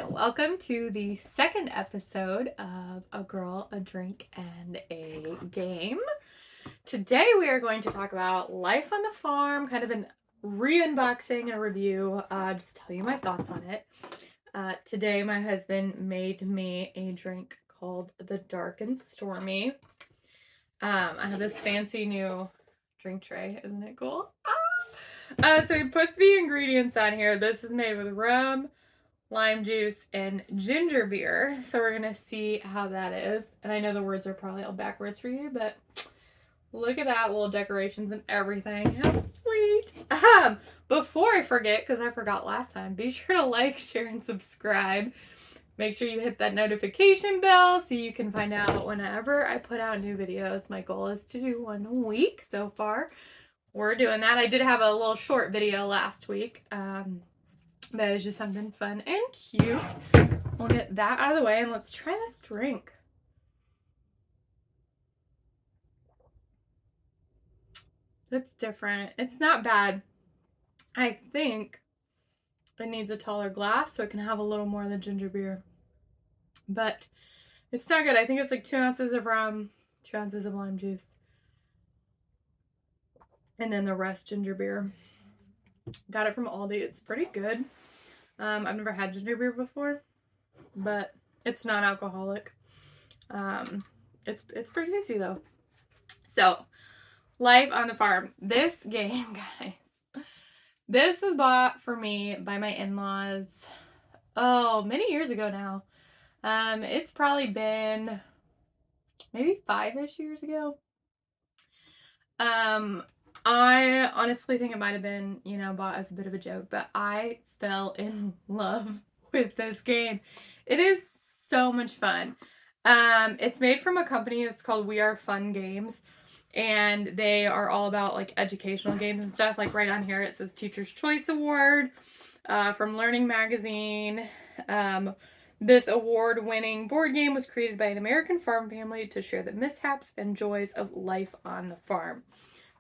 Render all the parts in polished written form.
Welcome to the second episode of A Girl, a Drink, and a Game. Today we are going to talk about life on the farm, kind of an re-unboxing and a review, just tell you my thoughts on it. Today my husband made me a drink called the Dark and Stormy. I have this fancy new drink tray, isn't it cool? So we put the ingredients on here. This is made with rum, lime juice, and ginger beer. So we're gonna see how that is. And I know the words are probably all backwards for you, but look at that, little decorations and everything. How sweet. Before I forget, because I forgot last time, be sure to like, share, and subscribe. Make sure you hit that notification bell so you can find out whenever I put out new videos. My goal is to do one a week. So far, we're doing that. I did have a little short video last week. But it was just something fun and cute. We'll get that out of the way and let's try this drink. It's different. It's not bad. I think it needs a taller glass so it can have a little more of the ginger beer. But it's not good. I think it's like 2 ounces of rum, 2 ounces of lime juice, and then the rest ginger beer. Got it from Aldi. It's pretty good. I've never had ginger beer before, but it's non-alcoholic. It's pretty tasty though. So, life on the farm. This game, guys. This was bought for me by my in-laws. Oh, many years ago now. It's probably been maybe 5-ish years ago. I honestly think it might have been, bought as a bit of a joke, but I fell in love with this game. It is so much fun. It's made from a company that's called We Are Fun Games, and they are all about like educational games and stuff. Like right on here it says Teacher's Choice Award from Learning Magazine. This award-winning board game was created by an American farm family to share the mishaps and joys of life on the farm.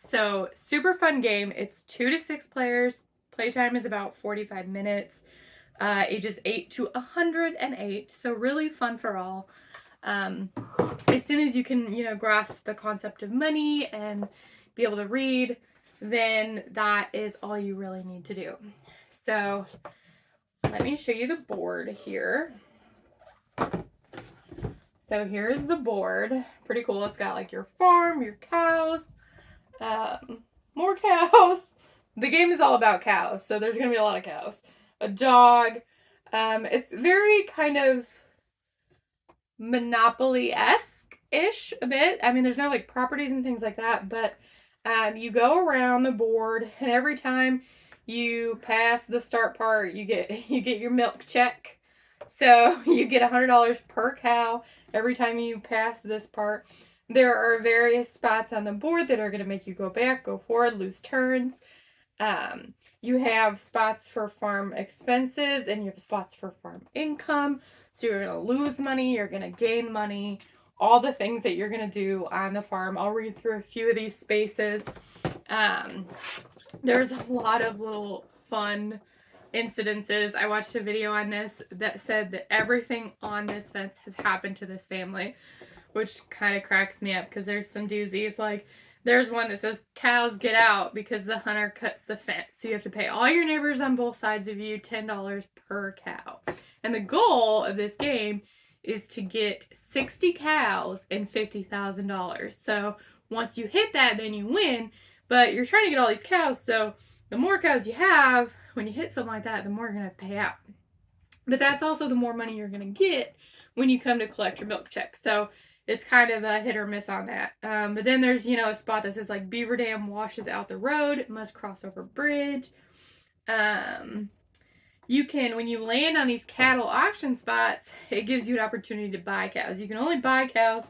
So, super fun game. It's 2 to 6 players. Playtime is about 45 minutes. Ages 8 to 108. So, really fun for all. As soon as you can, grasp the concept of money and be able to read, then that is all you really need to do. So, let me show you the board here. So, here's the board. Pretty cool. It's got like your farm, your cows. More cows. The game is all about cows, so there's gonna be a lot of cows. A dog. It's very kind of Monopoly-esque-ish a bit. I mean, there's no like properties and things like that, but you go around the board, and every time you pass the start part, you get your milk check. So you get $100 per cow every time you pass this part. There are various spots on the board that are going to make you go back, go forward, lose turns. You have spots for farm expenses and you have spots for farm income. So you're going to lose money, you're going to gain money, all the things that you're going to do on the farm. I'll read through a few of these spaces. There's a lot of little fun incidences. I watched a video on this that said that everything on this fence has happened to this family, which kind of cracks me up because there's some doozies. Like, there's one that says, cows get out because the hunter cuts the fence. So you have to pay all your neighbors on both sides of you $10 per cow. And the goal of this game is to get 60 cows and $50,000. So once you hit that, then you win. But you're trying to get all these cows, so the more cows you have, when you hit something like that, the more you're going to pay out. But that's also the more money you're going to get when you come to collect your milk check. So it's kind of a hit or miss on that. But then there's, a spot that says like Beaver Dam washes out the road, must cross over bridge. You can, when you land on these cattle auction spots, it gives you an opportunity to buy cows. You can only buy cows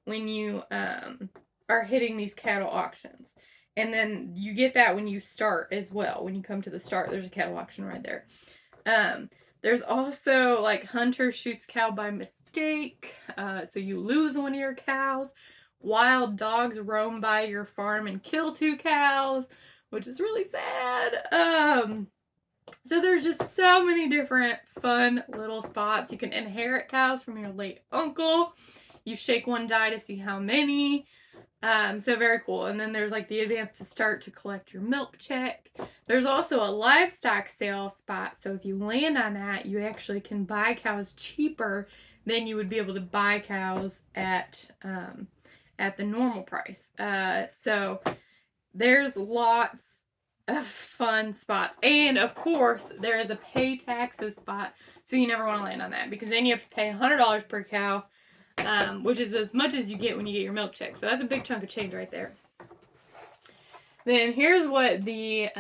when you are hitting these cattle auctions. And then you get that when you start as well. When you come to the start, there's a cattle auction right there. There's also like hunter shoots cow by mistake. So you lose one of your cows. Wild dogs roam by your farm and kill 2 cows, which is really sad. So there's just so many different fun little spots. You can inherit cows from your late uncle. You shake one die to see how many. So very cool. And then there's like the advance to start to collect your milk check. There's also a livestock sale spot. So if you land on that, you actually can buy cows cheaper than you would be able to buy cows at the normal price. So there's lots of fun spots. And of course, there is a pay taxes spot. So you never want to land on that because then you have to pay $100 per cow, which is as much as you get when you get your milk check. So that's a big chunk of change right there. Then here's what the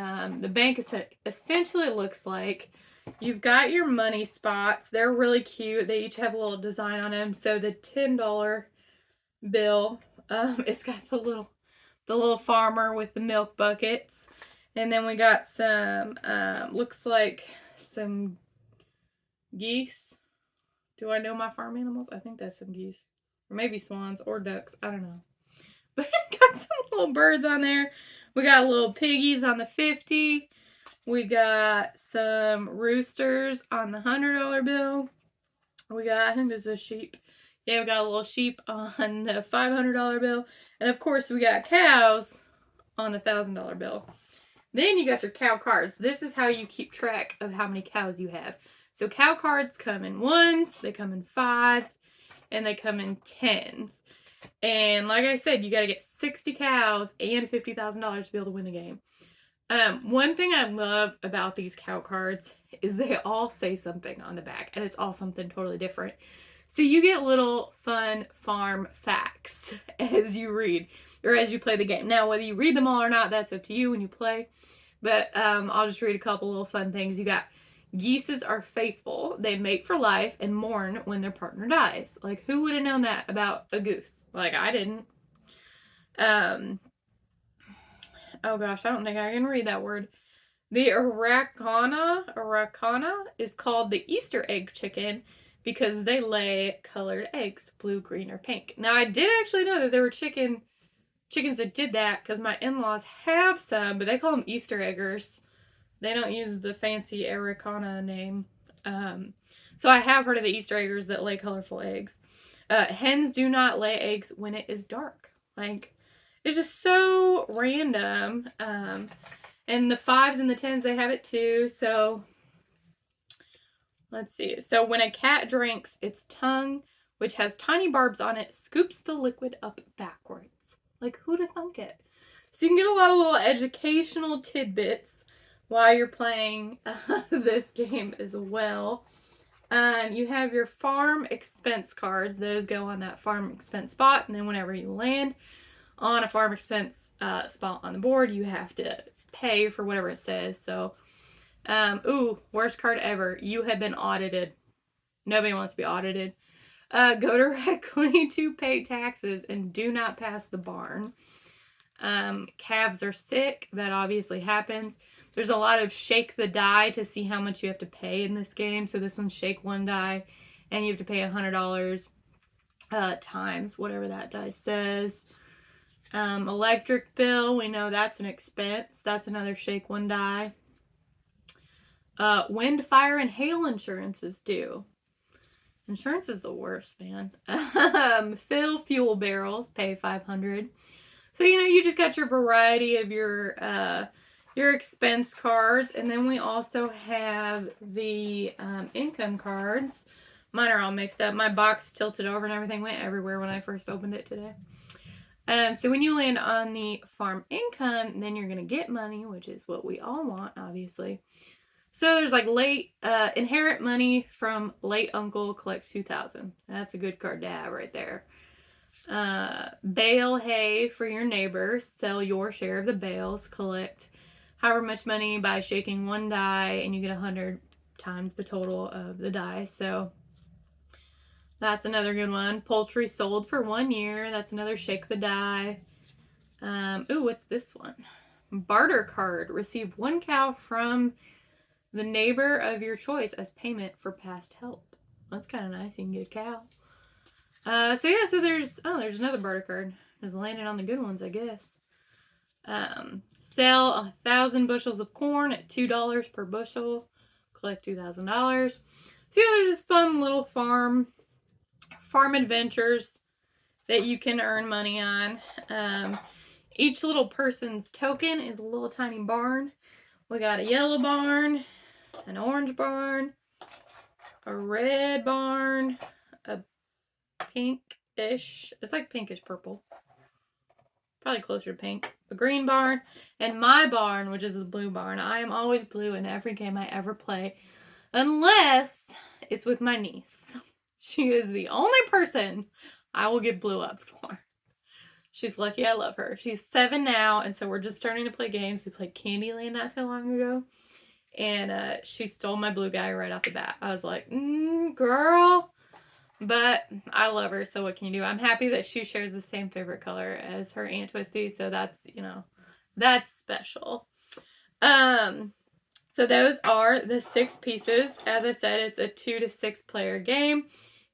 bank essentially looks like. You've got your money spots. They're really cute. They each have a little design on them. So the $10 bill, it's got the little farmer with the milk buckets. And then we got some, looks like some geese. Do I know my farm animals? I think that's some geese. Or maybe swans or ducks. I don't know. But got some little birds on there. We got little piggies on the 50. We got some roosters on the $100 bill. We got, I think this is a sheep. Yeah, we got a little sheep on the $500 bill. And of course, we got cows on the $1,000 bill. Then you got your cow cards. This is how you keep track of how many cows you have. So cow cards come in 1s, they come in 5s, and they come in 10s. And like I said, you got to get 60 cows and $50,000 to be able to win the game. One thing I love about these cow cards is they all say something on the back, and it's all something totally different. So you get little fun farm facts as you read or as you play the game. Now, whether you read them all or not, that's up to you when you play. But I'll just read a couple little fun things. You got geeses are faithful. They mate for life and mourn when their partner dies. Like, who would have known that about a goose? Like, I didn't. Oh gosh, I don't think I can read that word. The Araucana is called the Easter egg chicken because they lay colored eggs, blue, green, or pink. Now, I did actually know that there were chickens that did that because my in-laws have some, but they call them Easter eggers. They don't use the fancy Araucana name. So I have heard of the Easter eggers that lay colorful eggs. Hens do not lay eggs when it is dark. Like, it's just so random. And the 5s and the 10s, they have it too. So let's see. So when a cat drinks, its tongue, which has tiny barbs on it, scoops the liquid up backwards. Like, who'd have thunk it? So you can get a lot of little educational tidbits while you're playing this game as well. You have your farm expense cards. Those go on that farm expense spot. And then whenever you land on a farm expense spot on the board, you have to pay for whatever it says. So, worst card ever. You have been audited. Nobody wants to be audited. Go directly to pay taxes and do not pass the barn. Calves are sick. That obviously happens. There's a lot of shake the die to see how much you have to pay in this game. So this one's shake one die and you have to pay $100 times whatever that die says. Electric bill, we know that's an expense. That's another shake one die. Wind, fire, and hail insurance is due. Insurance is the worst, man. Fill fuel barrels, pay $500. So, you just got your variety of your expense cards. And then we also have the income cards. Mine are all mixed up. My box tilted over and everything went everywhere when I first opened it today. So when you land on the farm income, then you're going to get money, which is what we all want, obviously. So there's like inherit money from late uncle, collect 2,000. That's a good card to have right there. Bale hay for your neighbor, sell your share of the bales, collect however much money by shaking one die, and you get 100 times the total of the die. So that's another good one. Poultry sold for 1 year. That's another shake the die. What's this one? Barter card. Receive 1 cow from the neighbor of your choice as payment for past help. That's kind of nice. You can get a cow. So there's another barter card. Just landing on the good ones, I guess. Sell 1,000 bushels of corn at $2 per bushel. Collect $2,000. So yeah, there's just fun little farm adventures that you can earn money on. Each little person's token is a little tiny barn. We got a yellow barn, an orange barn, a red barn, a pinkish, it's like pinkish purple, probably closer to pink, a green barn, and my barn, which is the blue barn. I am always blue in every game I ever play, unless it's with my niece. She is the only person I will give blue up for. She's lucky I love her. She's 7 now, and so we're just starting to play games. We played Candyland not too long ago, and she stole my blue guy right off the bat. I was like, girl. But I love her, so what can you do? I'm happy that she shares the same favorite color as her Aunt Twisty, so that's, that's special. So those are the 6 pieces. As I said, it's a 2 to 6 player game.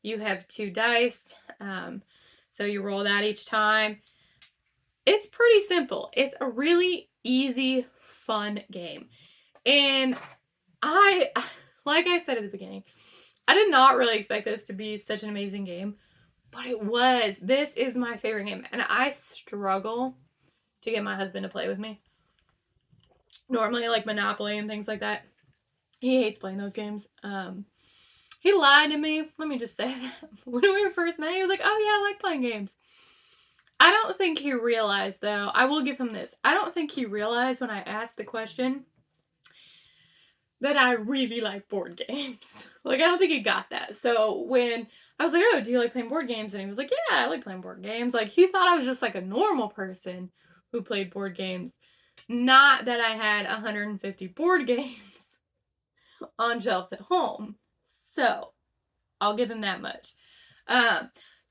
You have 2 dice, so you roll that each time. It's pretty simple. It's a really easy, fun game. And like I said at the beginning, I did not really expect this to be such an amazing game, but it was. This is my favorite game, and I struggle to get my husband to play with me. Normally, like Monopoly and things like that, he hates playing those games. He lied to me. Let me just say that. When we first met, he was like, oh yeah, I like playing games. I don't think he realized, though, I will give him this. I don't think he realized when I asked the question that I really like board games. Like, I don't think he got that. So when I was like, oh, do you like playing board games? And he was like, yeah, I like playing board games. Like, he thought I was just like a normal person who played board games. Not that I had 150 board games on shelves at home. So I'll give him that much.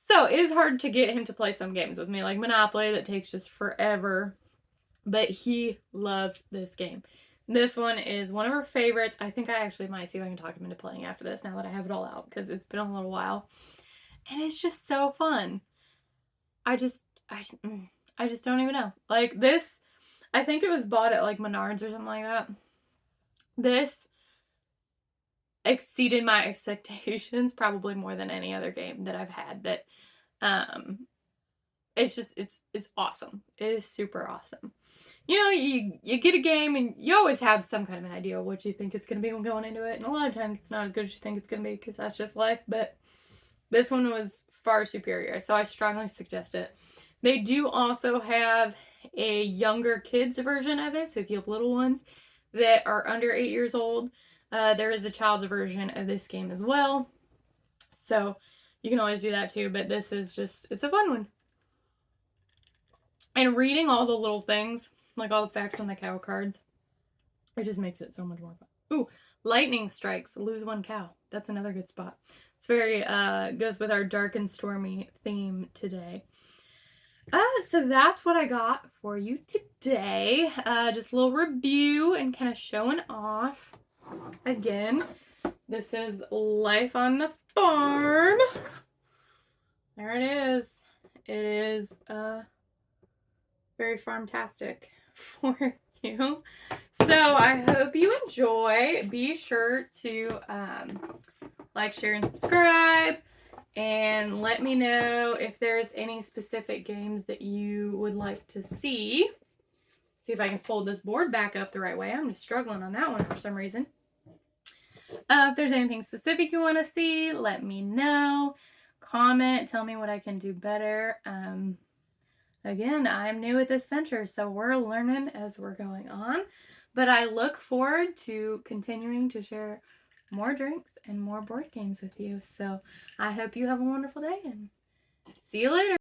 So it is hard to get him to play some games with me, like Monopoly, that takes just forever. But he loves this game. This one is one of her favorites. I think I actually might see if I can talk him into playing after this now that I have it all out, because it's been a little while. And it's just so fun. I just don't even know. Like this, I think it was bought at like Menards or something like that. This exceeded my expectations probably more than any other game that I've had. That it's just it's awesome. It is super awesome. You get a game and you always have some kind of an idea of what you think it's going to be when going into it. And a lot of times it's not as good as you think it's going to be, because that's just life. But this one was far superior, so I strongly suggest it. They do also have a younger kids version of it. So if you have little ones that are under 8 years old, there is a child's version of this game as well. So you can always do that too. But this is just, it's a fun one. And reading all the little things, like all the facts on the cow cards, it just makes it so much more fun. Ooh, lightning strikes, lose 1 cow. That's another good spot. It's very, goes with our dark and stormy theme today. So that's what I got for you today. Just a little review and kind of showing off. Again, this is Life on the Farm. There it is. It is, very farmtastic for you. So I hope you enjoy. Be sure to like, share, and subscribe. And let me know if there's any specific games that you would like to see. See if I can fold this board back up the right way. I'm just struggling on that one for some reason. If there's anything specific you want to see, let me know. Comment. Tell me what I can do better. Again, I'm new at this venture, so we're learning as we're going on. But I look forward to continuing to share more drinks and more board games with you. So I hope you have a wonderful day, and see you later.